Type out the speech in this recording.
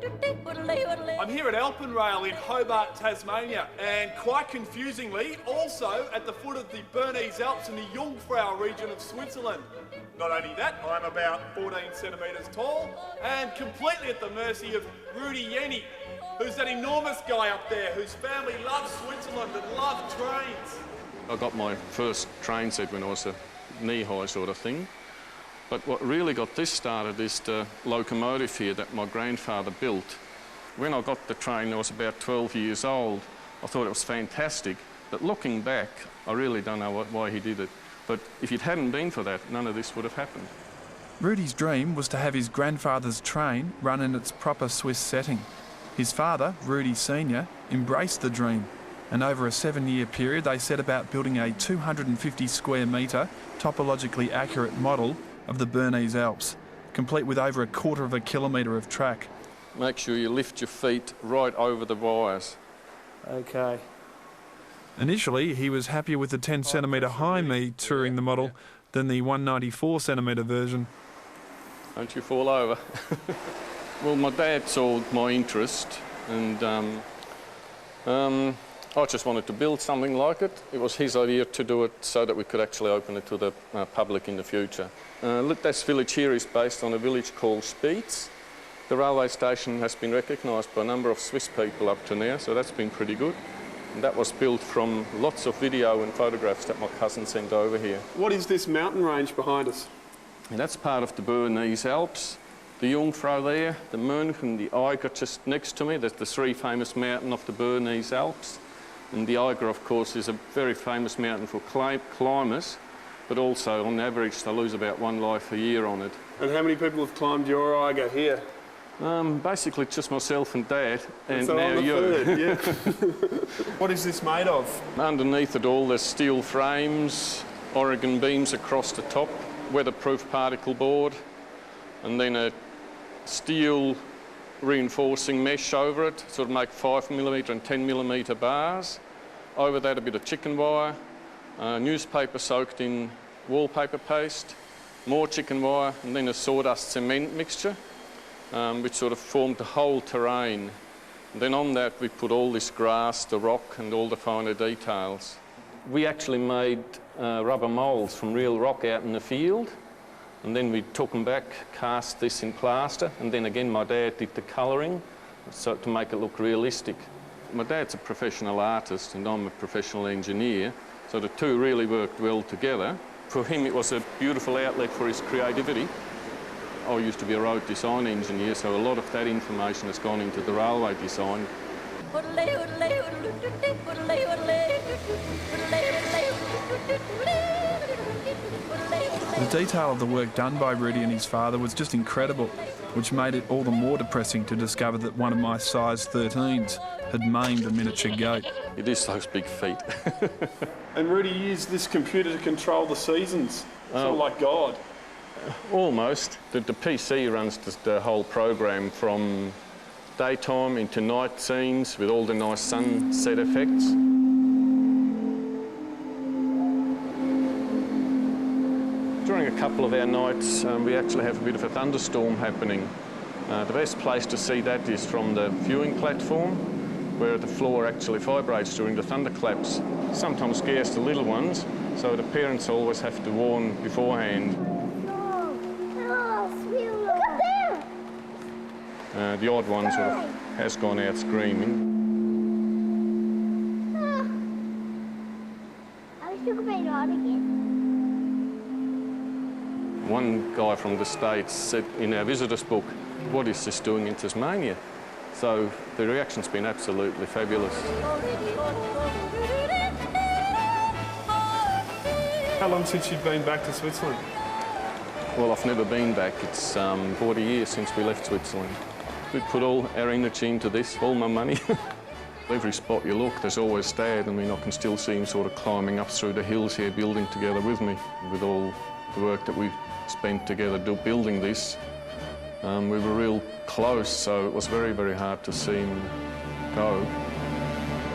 I'm here at Alpenrail in Hobart, Tasmania, and quite confusingly, also at the foot of the Berneses Alps in the Jungfrau region of Switzerland. Not only that, I'm about 14 centimetres tall and completely at the mercy of Rudi, Jenni, who's that enormous guy up there whose family loves Switzerland and loves trains. I got my first train set when I was a knee-high sort of thing. But what really got this started is the locomotive here that my grandfather built. When I got the train, I was about 12 years old. I thought it was fantastic. But looking back, I really don't know why he did it. But if it hadn't been for that, none of this would have happened. Rudi's dream was to have his grandfather's train run in its proper Swiss setting. His father, Rudi Sr., embraced the dream, and over a 7-year period they set about building a 250 square metre, topologically accurate model of the Berneses Alps, complete with over 1/4 of a kilometre of track. Make sure you lift your feet right over the wires. Okay. Initially, he was happier with the 10 centimetre high me touring the model than the 194 centimetre version. Don't you fall over. Well, my dad saw my interest and I just wanted to build something like it. It was his idea to do it so that we could actually open it to the public in the future. Look, this village here is based on a village called Spiez. The railway station has been recognised by a number of Swiss people up to now, so that's been pretty good. And that was built from lots of video and photographs that my cousin sent over here. What is this mountain range behind us? And that's part of the Berneses Alps. The Jungfrau there, the Mönch and the Eiger just next to me. That's the 3 famous mountains of the Berneses Alps. And the Eiger, of course, is a very famous mountain for climbers, but also, on average, they lose about 1 life a year on it. And how many people have climbed your Eiger here? Basically, just myself and Dad, and so now you. Third, yeah. What is this made of? Underneath it all, there's steel frames, Oregon beams across the top, weatherproof particle board, and then a steel reinforcing mesh over it, sort of make 5mm and 10mm bars. Over that a bit of chicken wire, newspaper soaked in wallpaper paste, more chicken wire, and then a sawdust cement mixture, which sort of formed the whole terrain. And then on that we put all this grass, the rock and all the finer details. We actually made rubber moulds from real rock out in the field. And then we took them back, cast this in plaster, and then again my dad did the colouring so to make it look realistic. My dad's a professional artist and I'm a professional engineer, so the two really worked well together. For him it was a beautiful outlet for his creativity. I used to be a road design engineer, so a lot of that information has gone into the railway design. The detail of the work done by Rudi and his father was just incredible, which made it all the more depressing to discover that one of my size 13s had maimed a miniature goat. It is those big feet. And Rudi used this computer to control the seasons, sort of like God. Almost. The PC runs the whole program from daytime into night scenes with all the nice sunset effects. During a couple of our nights, we actually have a bit of a thunderstorm happening. The best place to see that is from the viewing platform, where the floor actually vibrates during the thunderclaps. Sometimes scares the little ones, so the parents always have to warn beforehand. The odd one sort of has gone out screaming. I wish you could play God again. One guy from the States said in our visitors book, "What is this doing in Tasmania?" So the reaction's been absolutely fabulous. How long since you've been back to Switzerland? Well, I've never been back. It's 40 years since we left Switzerland. We put all our energy into this, all my money. Every spot you look, there's always Dad. I mean, I can still see him sort of climbing up through the hills here, building together with me, with all the work that we spent together building this. We were real close, so it was very, very hard to see him go.